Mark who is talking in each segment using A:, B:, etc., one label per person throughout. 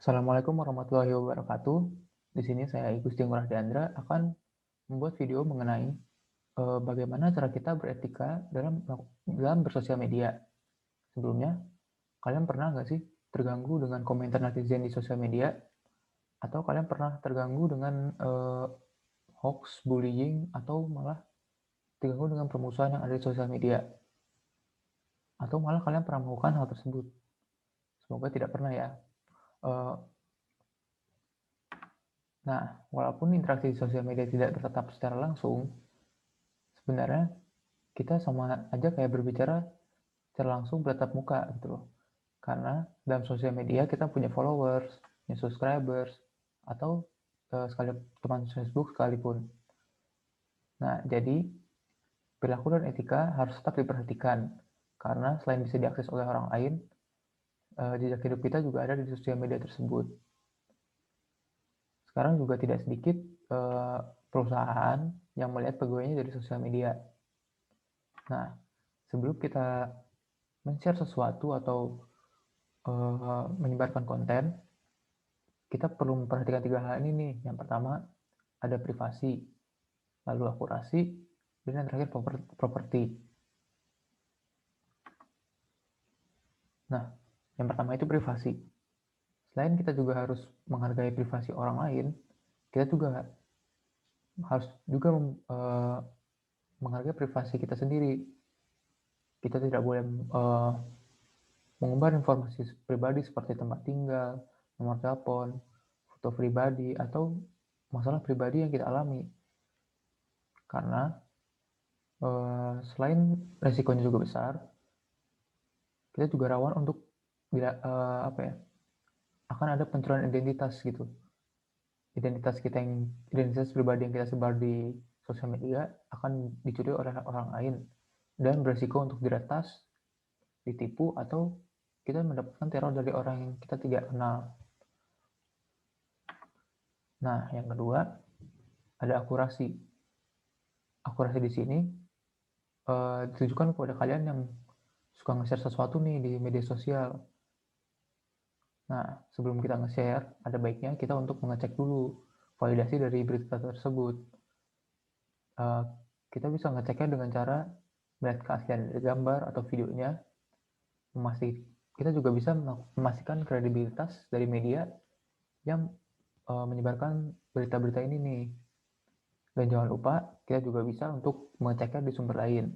A: Assalamualaikum warahmatullahi wabarakatuh. Di sini saya Igusti Ngurah Diandra akan membuat video mengenai bagaimana cara kita beretika dalam bersosial media. Sebelumnya, kalian pernah nggak sih terganggu dengan komentar netizen di sosial media? Atau kalian pernah terganggu dengan hoax, bullying, atau malah terganggu dengan permusuhan yang ada di sosial media? Atau malah kalian pernah melakukan hal tersebut? Semoga tidak pernah ya. Eh, Nah, walaupun interaksi di sosial media tidak bertatap secara langsung, sebenarnya kita sama aja kayak berbicara secara langsung bertatap muka gitu loh. Karena dalam sosial media kita punya followers, punya subscribers, atau sekali teman Facebook sekalipun. Nah, jadi perilaku dan etika harus tetap diperhatikan karena selain bisa diakses oleh orang lain, jejak hidup kita juga ada di sosial media tersebut. Sekarang juga tidak sedikit perusahaan yang melihat pegawainya dari sosial media. Nah, sebelum kita men-share sesuatu atau menyebarkan konten, kita perlu memperhatikan 3 hal ini nih. Yang pertama, ada privasi, lalu akurasi, dan yang terakhir properti. Nah, yang pertama itu privasi. Selain kita juga harus menghargai privasi orang lain, kita juga harus juga menghargai privasi kita sendiri. Kita tidak boleh mengumbar informasi pribadi seperti tempat tinggal, nomor telepon, foto pribadi, atau masalah pribadi yang kita alami. Karena selain resikonya juga besar, kita juga rawan untuk akan ada pencurian identitas gitu. Identitas pribadi yang kita sebar di sosial media akan dicuri oleh orang lain dan beresiko untuk diretas, ditipu, atau kita mendapatkan teror dari orang yang kita tidak kenal. Nah, yang kedua ada akurasi. Akurasi di sini ditujukan kepada kalian yang suka nge-share sesuatu nih di media sosial. Nah, sebelum kita nge-share, ada baiknya kita untuk mengecek dulu validasi dari berita tersebut. Kita bisa ngeceknya dengan cara melihat keaslian dari gambar atau videonya. Kita juga bisa memastikan kredibilitas dari media yang menyebarkan berita-berita ini nih. Dan jangan lupa, kita juga bisa untuk mengeceknya di sumber lain.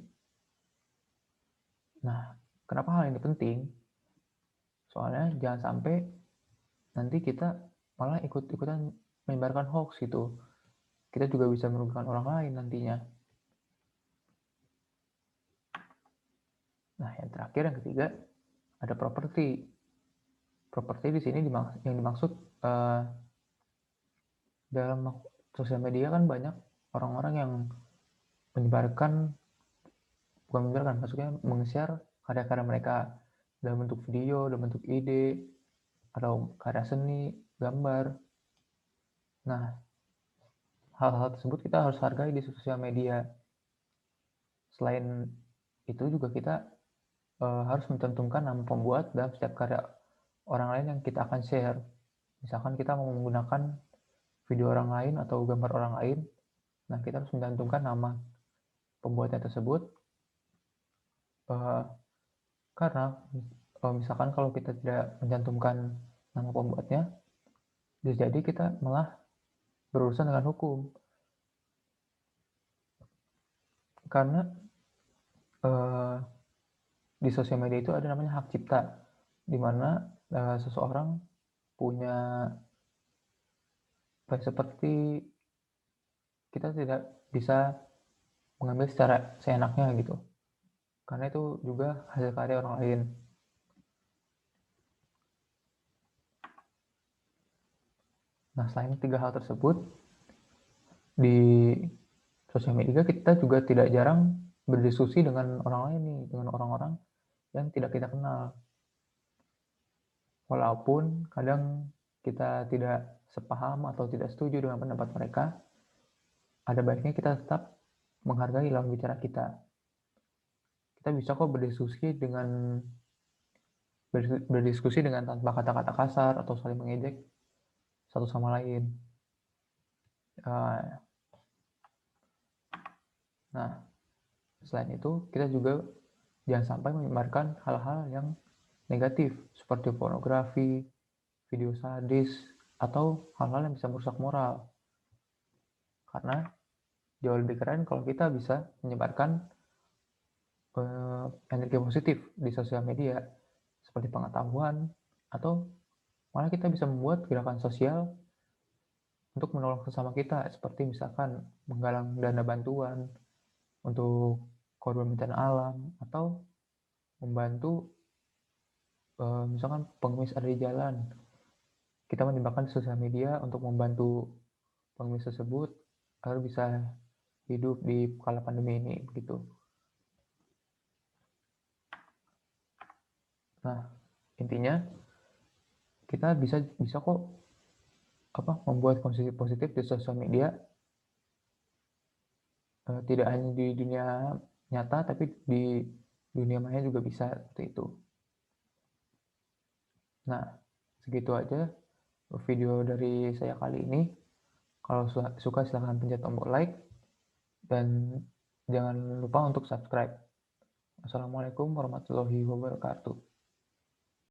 A: Nah, kenapa hal ini penting? Soalnya jangan sampai nanti kita malah ikut-ikutan menyebarkan hoax gitu. Kita juga bisa merugikan orang lain nantinya. Nah, yang terakhir, yang ketiga, ada properti. Properti di sini yang dimaksud dalam sosial media kan banyak orang-orang yang maksudnya meng-share karya-karya mereka dalam bentuk video, dalam bentuk ide, atau karya seni, gambar. Nah, hal-hal tersebut kita harus hargai di sosial media. Selain itu juga kita harus mencantumkan nama pembuat dalam setiap karya orang lain yang kita akan share. Misalkan kita mau menggunakan video orang lain atau gambar orang lain, nah kita harus mencantumkan nama pembuatnya tersebut, karena misalkan kalau kita tidak mencantumkan nama pembuatnya, bisa jadi kita malah berurusan dengan hukum. Karena di sosial media itu ada namanya hak cipta, di mana seseorang punya seperti kita tidak bisa mengambil secara seenaknya gitu, karena itu juga hasil karya orang lain. Nah, selain 3 hal tersebut, di sosial media kita juga tidak jarang berdiskusi dengan orang lain nih, dengan orang-orang yang tidak kita kenal. Walaupun kadang kita tidak sepaham atau tidak setuju dengan pendapat mereka, ada baiknya kita tetap menghargai lawan bicara kita. Kita bisa kok berdiskusi dengan berdiskusi dengan tanpa kata-kata kasar atau saling mengejek satu sama lain. Nah, selain itu kita juga jangan sampai menyebarkan hal-hal yang negatif seperti pornografi, video sadis, atau hal-hal yang bisa merusak moral. Karena jauh lebih keren kalau kita bisa menyebarkan energi positif di sosial media seperti pengetahuan, atau malah kita bisa membuat gerakan sosial untuk menolong sesama kita, seperti misalkan menggalang dana bantuan untuk korban bencana alam, atau membantu misalkan pengemis ada di jalan. Kita menyebarkan di sosial media untuk membantu pengemis tersebut agar bisa hidup di kala pandemi ini, begitu. Nah, intinya kita bisa kok membuat konsumsi positif di sosial media, tidak hanya di dunia nyata tapi di dunia maya juga bisa seperti itu. Nah, segitu aja video dari saya kali ini. Kalau suka silahkan pencet tombol like dan jangan lupa untuk subscribe. Assalamualaikum warahmatullahi wabarakatuh.